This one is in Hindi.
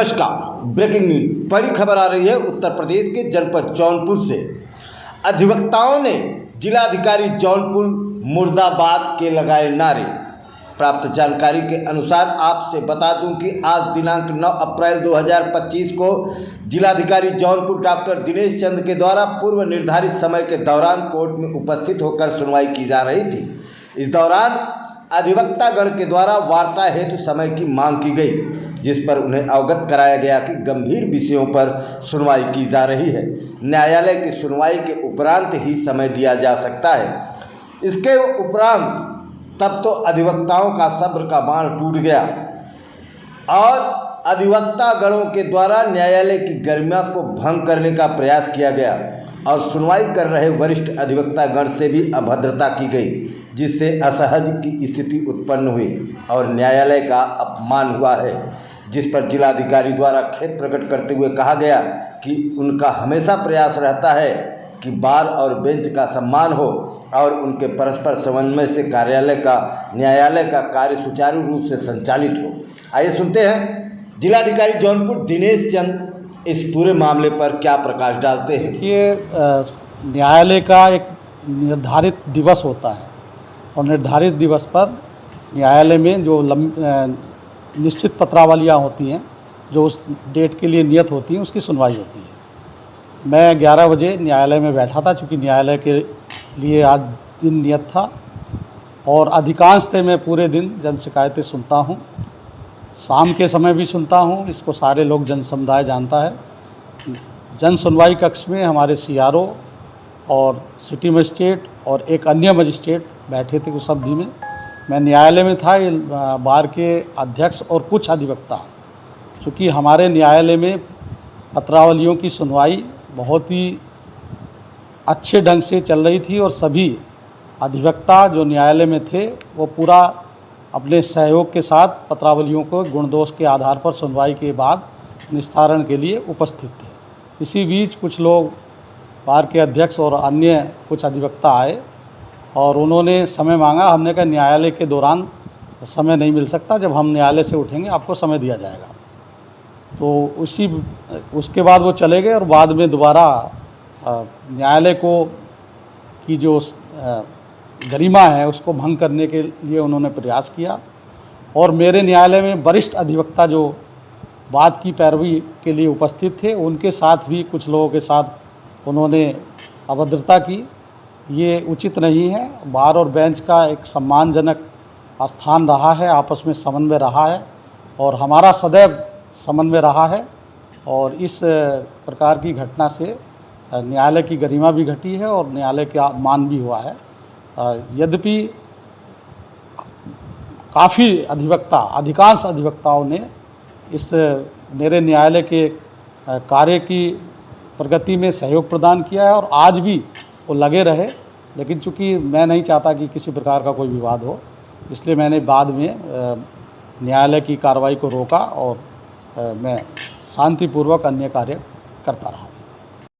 नमस्कार, ब्रेकिंग न्यूज। बड़ी खबर आ रही है उत्तर प्रदेश के जनपद जौनपुर से। अधिवक्ताओं ने जिलाधिकारी जौनपुर मुर्दाबाद के लगाए नारे। प्राप्त जानकारी के अनुसार आपसे बता दूं कि आज दिनांक 9 अप्रैल 2025 को जिलाधिकारी जौनपुर डॉक्टर दिनेश चंद के द्वारा पूर्व निर्धारित समय के दौरान कोर्ट में उपस्थित होकर सुनवाई की जा रही थी। इस दौरान अधिवक्तागण के द्वारा वार्ता हेतु समय की मांग की गई, जिस पर उन्हें अवगत कराया गया कि गंभीर विषयों पर सुनवाई की जा रही है। न्यायालय की सुनवाई के उपरांत ही समय दिया जा सकता है। इसके उपरांत तब तो अधिवक्ताओं का सब्र का बांध टूट गया और अधिवक्तागणों के द्वारा न्यायालय की गरिमा को भंग करने का प्रयास किया गया और सुनवाई कर रहे वरिष्ठ अधिवक्तागण से भी अभद्रता की गई, जिससे असहज की स्थिति उत्पन्न हुई और न्यायालय का अपमान हुआ है। जिस पर जिलाधिकारी द्वारा खेद प्रकट करते हुए कहा गया कि उनका हमेशा प्रयास रहता है कि बार और बेंच का सम्मान हो और उनके परस्पर समन्वय से न्यायालय का कार्य सुचारू रूप से संचालित हो। आइए सुनते हैं जिलाधिकारी जौनपुर दिनेश चंद इस पूरे मामले पर क्या प्रकाश डालते हैं। देखिए, न्यायालय का एक निर्धारित दिवस होता है और निर्धारित दिवस पर न्यायालय में जो निश्चित पत्रावलियाँ होती हैं, जो उस डेट के लिए नियत होती हैं, उसकी सुनवाई होती है। मैं 11 बजे न्यायालय में बैठा था, चूँकि न्यायालय के लिए आज दिन नियत था और अधिकांशतः मैं पूरे दिन जन शिकायतें सुनता हूँ। शाम के समय भी सुनता हूँ। इसको सारे लोग जन समुदाय जानता है। जन सुनवाई कक्ष में हमारे CRO और सिटी मजिस्ट्रेट और एक अन्य मजिस्ट्रेट बैठे थे उस अवधि में। मैं न्यायालय में था। बार के अध्यक्ष और कुछ अधिवक्ता, चूँकि हमारे न्यायालय में पत्रावलियों की सुनवाई बहुत ही अच्छे ढंग से चल रही थी और सभी अधिवक्ता जो न्यायालय में थे वो पूरा अपने सहयोग के साथ पत्रावलियों को गुण दोष के आधार पर सुनवाई के बाद निस्तारण के लिए उपस्थित थे। इसी बीच कुछ लोग बार के अध्यक्ष और अन्य कुछ अधिवक्ता आए और उन्होंने समय मांगा। हमने कहा न्यायालय के दौरान समय नहीं मिल सकता, जब हम न्यायालय से उठेंगे आपको समय दिया जाएगा। तो उसके बाद वो चले गए और बाद में दोबारा न्यायालय की जो गरिमा है उसको भंग करने के लिए उन्होंने प्रयास किया। और मेरे न्यायालय में वरिष्ठ अधिवक्ता जो बात की पैरवी के लिए उपस्थित थे, उनके साथ भी कुछ लोगों के साथ उन्होंने अभद्रता की। ये उचित नहीं है। बार और बेंच का एक सम्मानजनक स्थान रहा है, आपस में समन्वय रहा है और हमारा सदैव समन्वय रहा है और इस प्रकार की घटना से न्यायालय की गरिमा भी घटी है और न्यायालय का अपमान भी हुआ है। यद्यपि काफ़ी अधिकांश अधिवक्ताओं ने इस मेरे न्यायालय के कार्य की प्रगति में सहयोग प्रदान किया है और आज भी वो लगे रहे। लेकिन चूँकि मैं नहीं चाहता कि किसी प्रकार का कोई विवाद हो, इसलिए मैंने बाद में न्यायालय की कार्रवाई को रोका और मैं शांतिपूर्वक अन्य कार्य करता रहा।